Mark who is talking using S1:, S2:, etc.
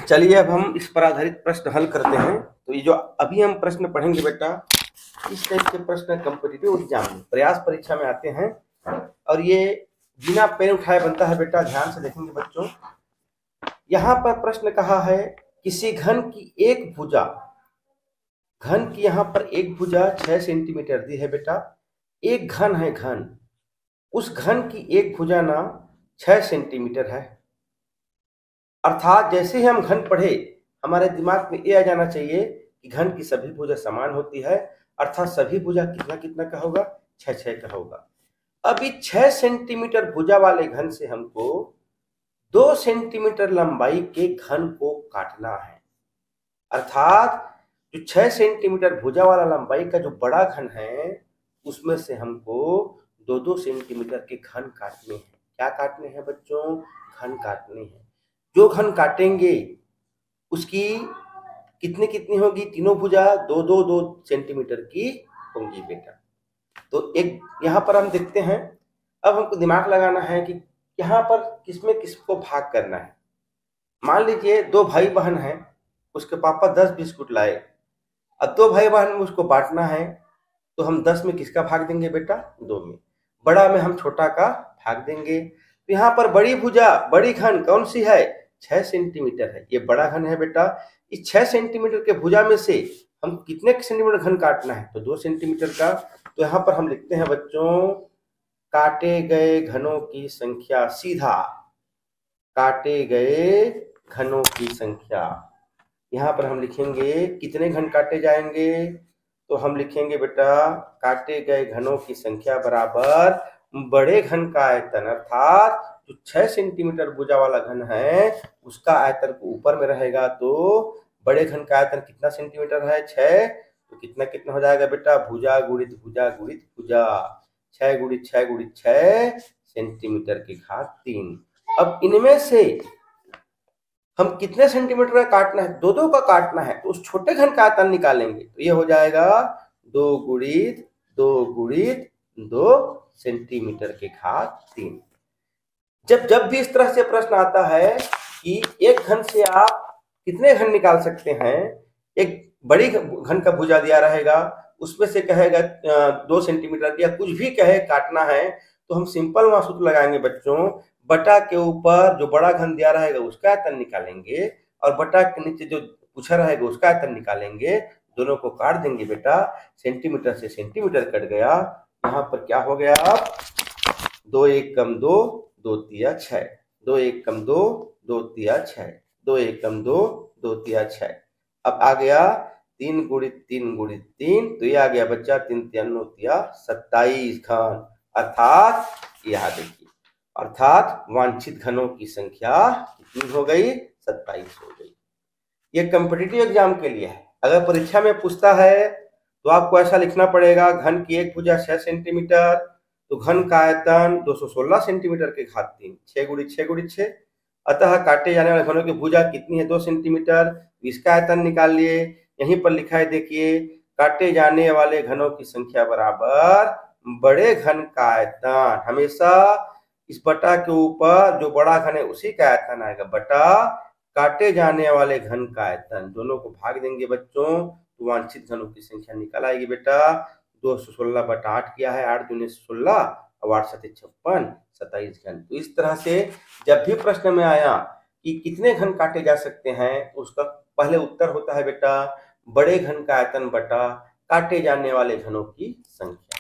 S1: चलिए अब हम इस पर आधारित प्रश्न हल करते हैं। तो ये जो अभी हम प्रश्न पढ़ेंगे बेटा, इस टाइप के प्रश्न कॉम्पिटिटिव एग्जाम में, प्रयास परीक्षा में आते हैं और ये बिना पेन उठाए बनता है बेटा। ध्यान से देखेंगे बच्चों। यहाँ पर प्रश्न कहा है किसी घन की एक भुजा, घन की यहाँ पर एक भुजा 6 सेंटीमीटर दी है बेटा। एक घन है घन, उस घन की एक भुजा ना 6 सेंटीमीटर है। अर्थात जैसे ही हम घन पढ़े हमारे दिमाग में ये आ जाना चाहिए कि घन की सभी भुजा समान होती है, अर्थात सभी भुजा कितना कितना का होगा, 6 का होगा। अब इस 6 सेंटीमीटर भुजा वाले घन से हमको 2 सेंटीमीटर लंबाई के घन को काटना है। अर्थात जो 6 सेंटीमीटर भुजा वाला लंबाई का जो बड़ा घन है उसमें से हमको 2-2 सेंटीमीटर के घन काटने हैं। क्या काटने हैं बच्चों? घन काटने हैं। जो घन काटेंगे उसकी कितनी कितनी होगी? तीनों भुजा 2-2 सेंटीमीटर की होंगी बेटा। तो एक यहाँ पर हम देखते हैं। अब हमको दिमाग लगाना है कि यहाँ पर किसमें किसको भाग करना है। मान लीजिए 2 भाई बहन हैं, उसके पापा 10 बिस्कुट लाए। अब 2 भाई बहन में उसको बांटना है, तो हम 10 में किसका भाग देंगे बेटा? 2 में। बड़ा में हम छोटा का भाग देंगे। तो यहाँ पर बड़ी भुजा, बड़ी घन कौन सी है? 6 सेंटीमीटर है। ये बड़ा घन है बेटा। इस 6 सेंटीमीटर के भुजा में से हम कितने सेंटीमीटर घन काटना है? तो 2 सेंटीमीटर का। तो यहाँ पर हम लिखते हैं बच्चों, काटे गए घनों की संख्या, सीधा काटे गए घनों की संख्या। यहाँ पर हम लिखेंगे कितने घन काटे जाएंगे? तो हम लिखेंगे बेटा काटे गए घनों की संख्या बराबर बड़े घन का आयतन, अर्थात जो 6 सेंटीमीटर भुजा वाला घन है उसका आयतन ऊपर में रहेगा। तो बड़े घन का आयतन कितना सेंटीमीटर है? 6। तो कितना कितना हो जाएगा बेटा? भुजा गुणित भुजा गुणित भुजा, 6 गुणित 6 गुणित 6 सेंटीमीटर की घात 3। अब इनमें से हम कितने सेंटीमीटर का काटना है? 2-2 का काटना है। तो उस छोटे घन का आयतन निकालेंगे तो ये हो जाएगा 2 गुणित 2 गुणित 2 सेंटीमीटर के घात 3। जब भी इस तरह से प्रश्न आता है कि एक घन से आप कितने घन निकाल सकते हैं, एक बड़ी घन का भुजा दिया रहेगा, उसमें से कहेगा 2 सेंटीमीटर या कुछ भी कहे काटना है, तो हम सिंपल वहां सूत्र लगाएंगे बच्चों, बटा के ऊपर जो बड़ा घन दिया रहेगा उसका आयतन निकालेंगे और बटा के नीचे जो पूछा रहेगा उसका आयतन निकालेंगे। दोनों को काट देंगे बेटा। सेंटीमीटर से सेंटीमीटर कट गया। यहाँ पर क्या हो गया? अब 2 1 कम 2, 2 तिया 6, 2 1 कम 2, 2 तिया 6, 2 1 कम 2, 2 तिया 6। अब आ गया 3 गुणित 3 गुणित 3, तो ये आ गया बच्चा 3 तिया 9 तिया 27 घन। अर्थात यहाँ देखिए, अर्थात वांछित घनों की संख्या कितनी हो गई? 27 हो गई। ये कॉम्पिटिटिव एग्जाम के लिए है। अगर परीक्षा में पूछता है तो आपको ऐसा लिखना पड़ेगा, घन की एक भुजा 6 सेंटीमीटर, तो घन का आयतन 216 सेंटीमीटर के घात 3, 6 गुणित 6 गुणित 6। अतः काटे जाने वाले घनों की भुजा कितनी है? 2 सेंटीमीटर। इसका आयतन निकाल लिए। यहीं पर लिखा है देखिए, काटे जाने वाले घनों की संख्या बराबर बड़े घन का आयतन। हमेशा इस बटा के ऊपर जो बड़ा घन है उसी का आयतन आएगा, बटा काटे जाने वाले घन का आयतन। दोनों को भाग देंगे बच्चों, तो वांछित घनों की संख्या निकल आएगी बेटा। 216 बटा 8 किया है, 8 दूनी 16 और 8 सत्ते 56, 27 घन। तो इस तरह से जब भी प्रश्न में आया कि कितने घन काटे जा सकते हैं, तो उसका पहले उत्तर होता है बेटा बड़े घन का आयतन बटा काटे जाने वाले घनों की संख्या।